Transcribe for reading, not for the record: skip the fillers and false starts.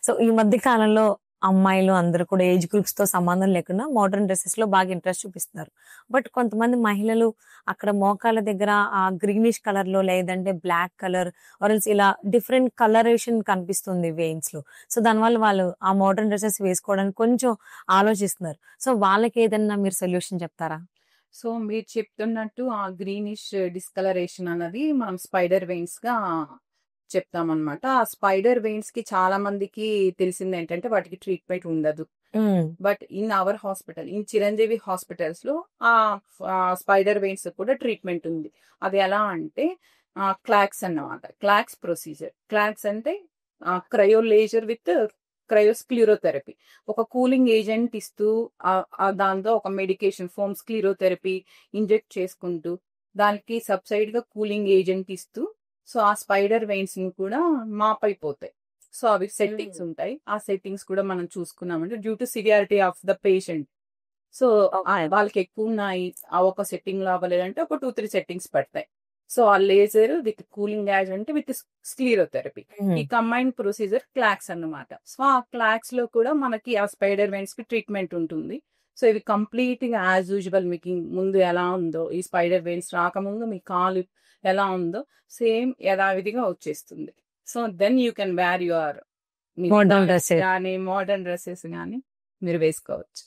So, ఈ మధ్య కాలంలో అమ్మాయిలు అందరూ కూడా ఏజ్ గ్రూప్స్‌తో సంబంధం లేకుండా మోడర్న్ డ్రెసెస్‌లో బాగా ఇంట్రెస్ట్ చూపిస్తున్నారు. బట్ కొంతమంది మహిళలు అక్కడ మోకాళ్ళ దగ్గర ఆ గ్రీనిష్ కలర్‌లో లేదంటే బ్లాక్ కలర్ ఆర్ ఎల్స్ ఇలా డిఫరెంట్ కలరేషన్ కనిపిస్తుంది వెయిన్స్‌లో. సో, దానివల్ల వాళ్ళు ఆ మోడర్న్ డ్రెసెస్ వేసుకోవడానికి కొంచెం ఆలోచిస్తున్నారు. సో, వాళ్ళకేదన్నా మీరు సొల్యూషన్ చెప్తారా? సో, మీరు చెప్తున్నట్టు ఆ గ్రీనిష్ డిస్కలరేషన్ అన్నది మనం స్పైడర్ వెయిన్స్‌గా చెప్తామనమాట. ఆ స్పైడర్ వెయిన్స్‌కి చాలా మందికి తెలిసిందేంటంటే వాటికి ట్రీట్మెంట్ ఉండదు. హ్మ్. But in our hospital, in Chiranjeevi హాస్పిటల్స్‌లో స్పైడర్ వెయిన్స్ కూడా ట్రీట్మెంట్ ఉంది. అది ఎలా అంటే క్లాక్స్ అన్నమాట. CLACS procedure. క్లాక్స్ అంటే క్రయో లేజర్ విత్ క్రయోస్క్లిరోథెరపీ. ఒక కూలింగ్ ఏజెంట్ ఇస్తూ దాంతో ఒక మెడికేషన్ ఫోమ్ స్క్లిరోథెరపీ ఇంజెక్ట్ చేసుకుంటూ దానికి సబ్సైడ్‌గా కూలింగ్ ఏజెంట్ ఇస్తూ సో, ఆ స్పైడర్ వెయిన్స్‌ని కూడా మాపైపోతాయి. సో, అవి సెట్టింగ్స్ హ్మ్. ఉంటాయి. ఆ సెట్టింగ్స్ కూడా మనం చూసుకున్నామంటే due to severity of the patient. So, okay. వాళ్ళకెక్కువున్నాయి. ఆ ఒక సెట్టింగ్‌లో అవ్వలేదంటే ఒక 2, 3 సెట్టింగ్స్ పడతాయి. సో, ఆ laser with cooling agent with sclerotherapy. హ్మ్. ఈ కంబైన్డ్ ప్రొసీజర్ క్లాక్స్ అన్నమాట. సో, ఆ క్లాక్స్‌లో కూడా మనకి ఆ స్పైడర్ వెయిన్స్‌కి ట్రీట్మెంట్ ఉంటుంది. సో, ఇవి కంప్లీట్‌గా యాజ్ యూజువల్ మీకు ముందు ఎలా ఉందో, ఈ స్పైడర్ వెయిన్స్ రాకముందు మీ కాలు ఎలా ఉందో సేమ్ యథావిధిగా వచ్చేస్తుంది. So, then you can wear your modern మిగతావి డ్రెసెస్. గాని, మోడర్న్ డ్రెసెస్ గాని మీరు వేసుకోవచ్చు.